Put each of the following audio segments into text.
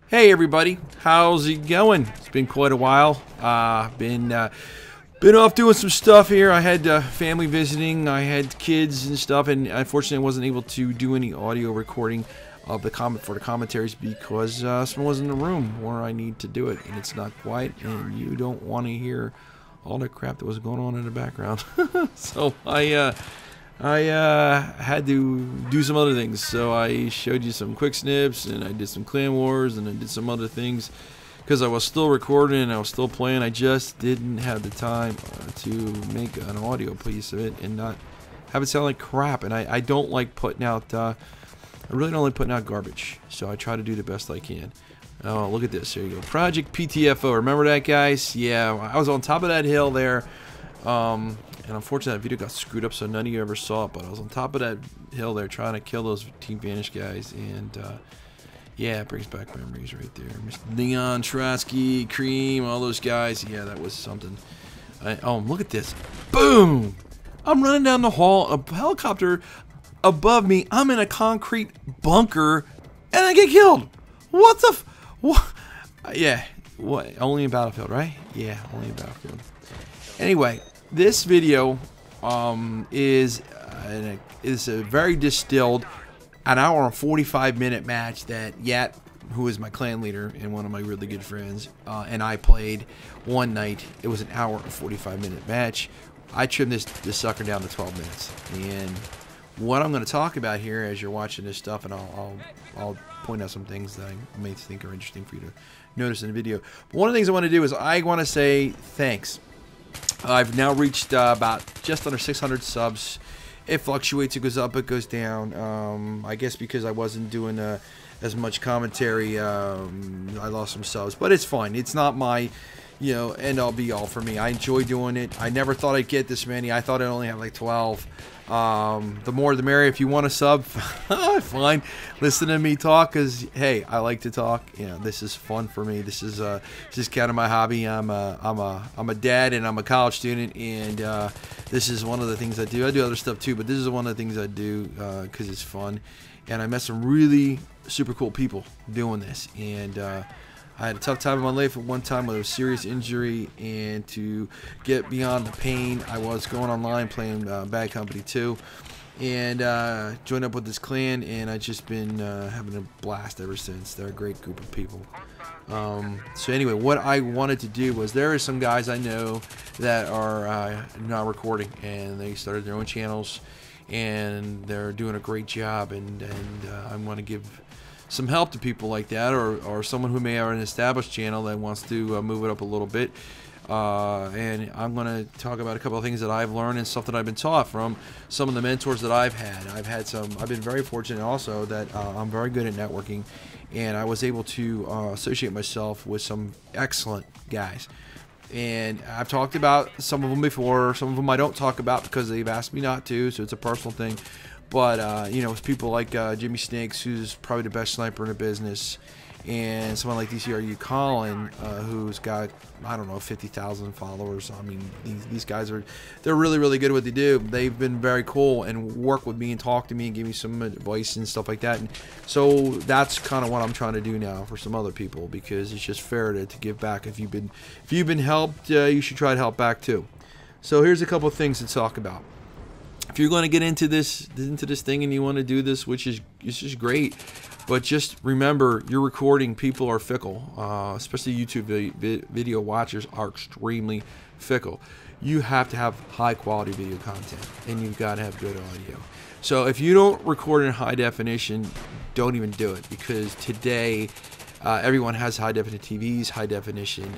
Hey everybody, how's it going? It's been quite a while. Been off doing some stuff here. I had family visiting, I had kids and stuff, and unfortunately I wasn't able to do any audio recording of the commentaries because someone was in the room where I need to do it, and it's not quiet, and you don't want to hear all the crap that was going on in the background. So I had to do some other things, so I showed you some quick snips, and I did some clan wars, and I did some other things because I was still recording and I was still playing. I just didn't have the time to make an audio piece of it and not have it sound like crap. And I don't like putting out I really don't like putting out garbage, so I try to do the best I can. Oh, look at this. There you go. Project PTFO. Remember that, guys? Yeah, I was on top of that hill there. And unfortunately that video got screwed up, so none of you ever saw it, but I was on top of that hill there trying to kill those Team Vanish guys, and yeah, it brings back memories right there. Mr. Leon, Trotsky, Cream, all those guys. Yeah, that was something. Oh, look at this. Boom! I'm running down the hall, a helicopter above me, I'm in a concrete bunker, and I get killed. What the what? Yeah, what? Only in Battlefield, right? Yeah, only in Battlefield. Anyway, this video is a very distilled, an hour and 45-minute match that Yat, who is my clan leader and one of my really good friends, and I played one night. It was an hour and 45-minute match. I trimmed this sucker down to 12 minutes. And what I'm going to talk about here as you're watching this stuff, and I'll point out some things that I may think are interesting for you to notice in the video. But one of the things I want to do is I want to say thanks. I've now reached about just under 600 subs. It fluctuates, it goes up, it goes down. I guess because I wasn't doing as much commentary, I lost some subs, but it's fine. It's not my, end all be all for me. I enjoy doing it. I never thought I'd get this many. I thought I'd only have like 12. The more the merrier. If you want to sub, fine. Listen to me talk, because hey, I like to talk. This is fun for me. This is kind of my hobby. I'm a dad and I'm a college student, and this is one of the things I do. I do other stuff too, but this is one of the things I do because it's fun, and I met some really super cool people doing this. And I had a tough time in my life at one time with a serious injury, and to get beyond the pain, I was going online playing Bad Company 2, and joined up with this clan, and I've just been having a blast ever since. They're a great group of people. So anyway, what I wanted to do was, there are some guys I know that are now recording, and they started their own channels, and they're doing a great job, and I want to give some help to people like that, or someone who may have an established channel that wants to move it up a little bit. And I'm going to talk about a couple of things that I've learned and stuff that I've been taught from some of the mentors that I've had. I've been very fortunate also that I'm very good at networking, and I was able to associate myself with some excellent guys. And I've talked about some of them before. Some of them I don't talk about because they've asked me not to, so it's a personal thing. But, it's people like Jimmy Snakes, who's probably the best sniper in the business, and someone like DCRU Colin, who's got, I don't know, 50,000 followers. I mean, these guys they're really, really good at what they do. They've been very cool and work with me and talk to me and give me some advice and stuff like that. And so that's kind of what I'm trying to do now for some other people, because it's just fair to give back. If you've been helped, you should try to help back too. So here's a couple of things to talk about. If you're going to get into this thing and you want to do this, which is just great, but just remember, you're recording. People are fickle, especially YouTube video watchers are extremely fickle. You have to have high quality video content, and you've got to have good audio. So if you don't record in high definition, don't even do it, because today everyone has high definition TVs, high definition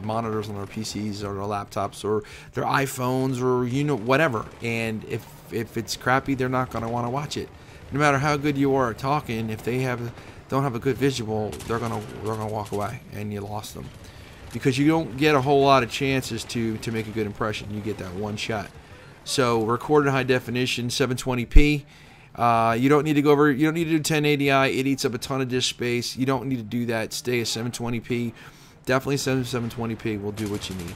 monitors on their PCs or their laptops or their iPhones, or whatever. And if it's crappy, they're not going to want to watch it. No matter how good you are at talking, if they don't have a good visual, they're gonna walk away, and you lost them, because you don't get a whole lot of chances to make a good impression. You get that one shot. So record in high definition, 720p. You don't need to go over. You don't need to do 1080i. It eats up a ton of disk space. You don't need to do that. Stay at 720p. Definitely 720p will do what you need.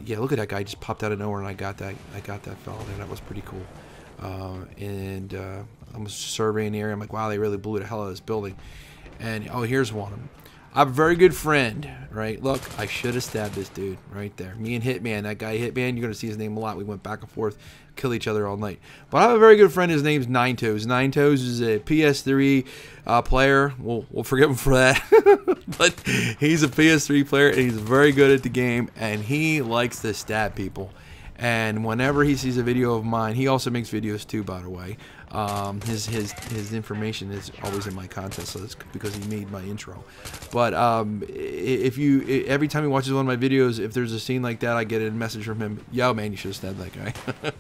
Yeah, look at that guy just popped out of nowhere, and I got that fella there. That was pretty cool. I was surveying the area. I'm like, wow, they really blew the hell out of this building. And oh, here's one. I have a very good friend, right? Look, I should have stabbed this dude right there. Me and Hitman, that guy Hitman, you're going to see his name a lot. We went back and forth, kill each other all night. But I have a very good friend. His name's Nine Toes. Nine Toes is a PS3 player. We'll forgive him for that. But he's a PS3 player, and he's very good at the game, and he likes to stab people. And whenever he sees a video of mine, he also makes videos too, by the way. His information is always in my content, so that's because he made my intro. But every time he watches one of my videos, if there's a scene like that, I get a message from him. Yo, man, you should have stabbed that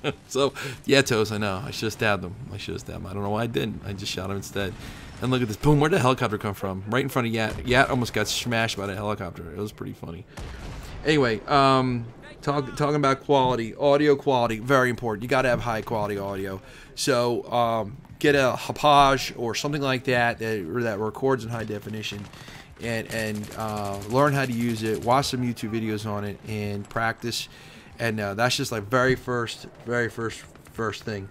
guy. So yeah, Toes, I know I should have stabbed him. I don't know why I didn't. I just shot him instead. And look at this. Boom, where'd the helicopter come from? Right in front of Yat. Yat almost got smashed by the helicopter. It was pretty funny. Anyway, talking about quality, audio quality, very important. You got to have high quality audio. So get a Hauppauge or something like that that records in high definition, and learn how to use it. Watch some YouTube videos on it and practice. And that's just like very first thing.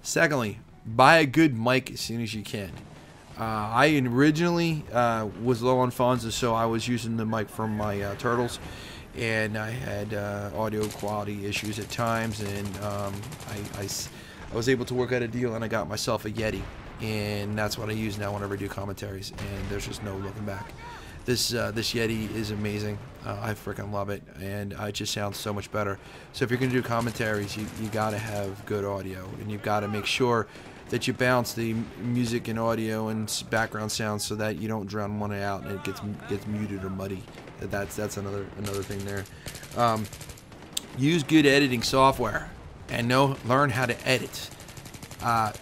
Secondly, buy a good mic as soon as you can. I originally was low on funds, and so I was using the mic from my Turtles. And I had audio quality issues at times, and I was able to work out a deal, and I got myself a Yeti, and that's what I use now whenever I do commentaries, and there's just no looking back. This Yeti is amazing. I freaking love it, and it just sounds so much better. So if you're going to do commentaries, you got to have good audio, and you've got to make sure that you balance the music and audio and background sounds so that you don't drown one out and it gets muted or muddy. That's another thing there. Use good editing software and learn how to edit.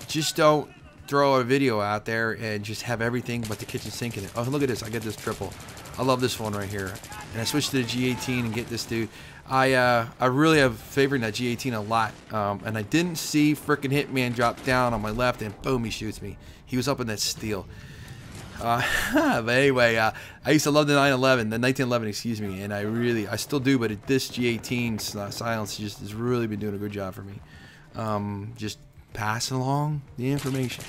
Just don't throw a video out there and just have everything but the kitchen sink in it. Oh, look at this! I get this triple. I love this one right here. And I switched to the G18 and get this dude. I really have favored that G18 a lot. And I didn't see frickin' Hitman drop down on my left, and boom, he shoots me. He was up in that steel. But anyway, I used to love the 1911, excuse me, and I still do, but this G18 silence just has really been doing a good job for me. Just passing along the information.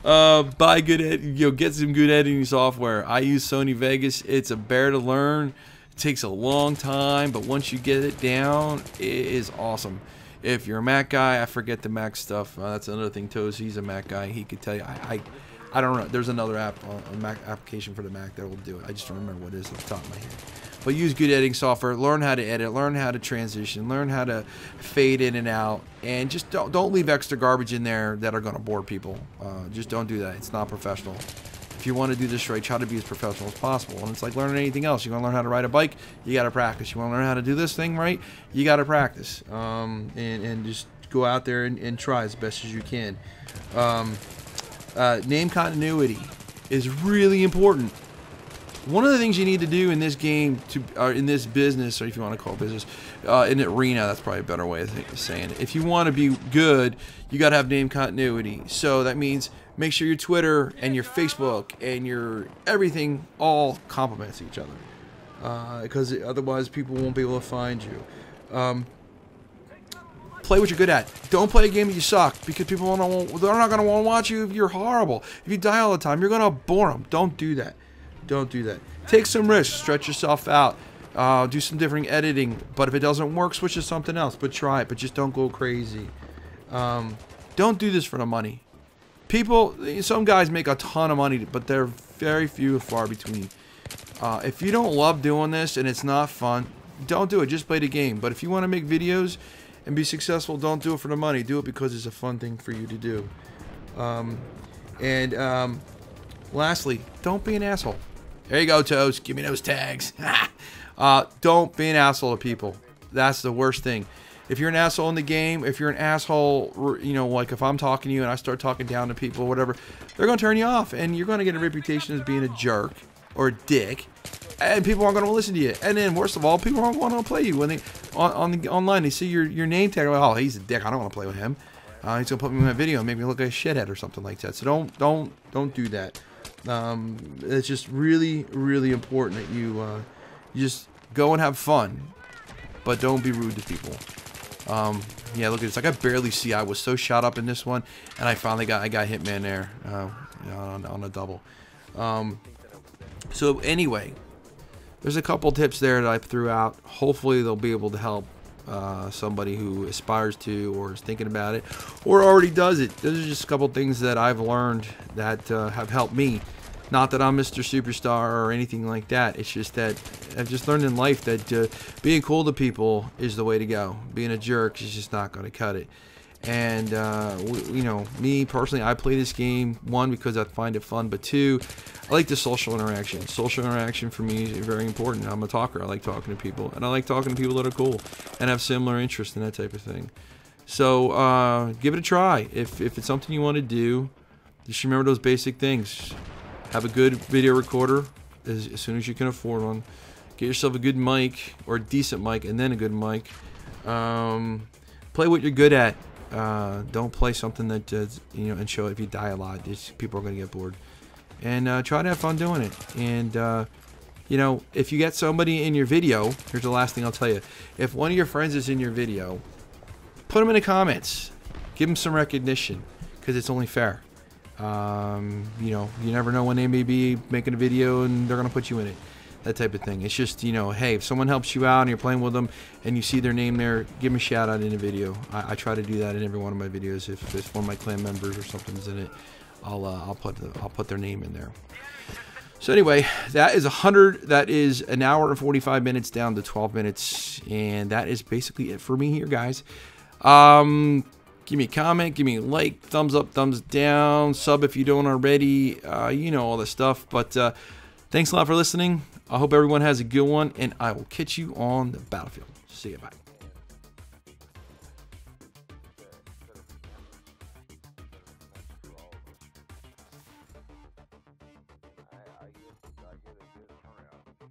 Buy good get some good editing software. I use Sony Vegas. It's a bear to learn. It takes a long time, but once you get it down, it is awesome. If you're a Mac guy, I forget the Mac stuff. That's another thing. Toes, he's a Mac guy. He could tell you. I don't know. There's another app, a Mac application for the Mac that will do it. I just don't remember what it is at the top of my head. But use good editing software. Learn how to edit. Learn how to transition. Learn how to fade in and out. And just don't leave extra garbage in there that are going to bore people. Just don't do that. It's not professional. If you want to do this right, try to be as professional as possible. And it's like learning anything else. You want to learn how to ride a bike, you got to practice. You want to learn how to do this thing right, you got to practice. And just go out there and try as best as you can. Name continuity is really important. One of the things you need to do in this game, in this business, or if you want to call it business, in the arena, that's probably a better way of saying it. If you want to be good, you got to have name continuity. So that means make sure your Twitter and your Facebook and your everything all complements each other, because otherwise people won't be able to find you. Play what you're good at. Don't play a game that you suck, because people they're not going to want to watch you if you're horrible. If you die all the time, you're going to bore them. Don't do that. Don't do that. Take some risks. Stretch yourself out. Do some different editing. But if it doesn't work, switch to something else. But try it. But just don't go crazy. Don't do this for the money. Some guys make a ton of money, but they're very few and far between. If you don't love doing this and it's not fun, don't do it. Just play the game. But if you want to make videos and be successful, don't do it for the money. Do it because it's a fun thing for you to do. Lastly, don't be an asshole. There you go, Toes. Give me those tags. Don't be an asshole to people. That's the worst thing. If you're an asshole in the game, if you're an asshole, like if I'm talking to you and I start talking down to people or whatever, they're going to turn you off, and you're going to get a reputation as being a jerk or a dick, and people aren't going to listen to you. And then, worst of all, people aren't going to play you when they online. They see your name tag, like, oh, he's a dick. I don't want to play with him. He's going to put me in my video and make me look like a shithead or something like that. So don't do that. It's just really, really important that you just go and have fun, but don't be rude to people. Yeah, look at this. I could barely see. I was so shot up in this one, and I got Hitman there. on a double. So anyway, there's a couple tips there that I threw out. Hopefully they'll be able to help somebody who aspires to or is thinking about it or already does it. Those are just a couple things that I've learned that have helped me. Not that I'm Mr. Superstar or anything like that. It's just that I've just learned in life that being cool to people is the way to go. Being a jerk is just not going to cut it. And, you know, me personally, I play this game, one, because I find it fun, but two, I like the social interaction. Social interaction for me is very important. I'm a talker. I like talking to people, and I like talking to people that are cool and have similar interests and that type of thing. So give it a try. If it's something you want to do, just remember those basic things. Have a good video recorder as soon as you can afford one. Get yourself a good mic or a decent mic and then a good mic. Play what you're good at. Don't play something that you know, and show it if you die a lot. People are going to get bored. And try to have fun doing it. And you know, if you get somebody in your video, here's the last thing I'll tell you. If one of your friends is in your video, put them in the comments. Give them some recognition, because it's only fair. You know, you never know when they may be making a video and they're going to put you in it. That type of thing. It's just, you know, hey, if someone helps you out and you're playing with them and you see their name there, give them a shout out in the video. I try to do that in every one of my videos. If one of my clan members or something's in it, I'll put their name in there. So anyway, that is 100. That is an hour and 45 minutes down to 12 minutes, and that is basically it for me here, guys. Give me a comment, give me a like, thumbs up, thumbs down, sub if you don't already. You know all this stuff. But thanks a lot for listening. I hope everyone has a good one, and I will catch you on the battlefield. See you, bye. I get a 6-man turnout for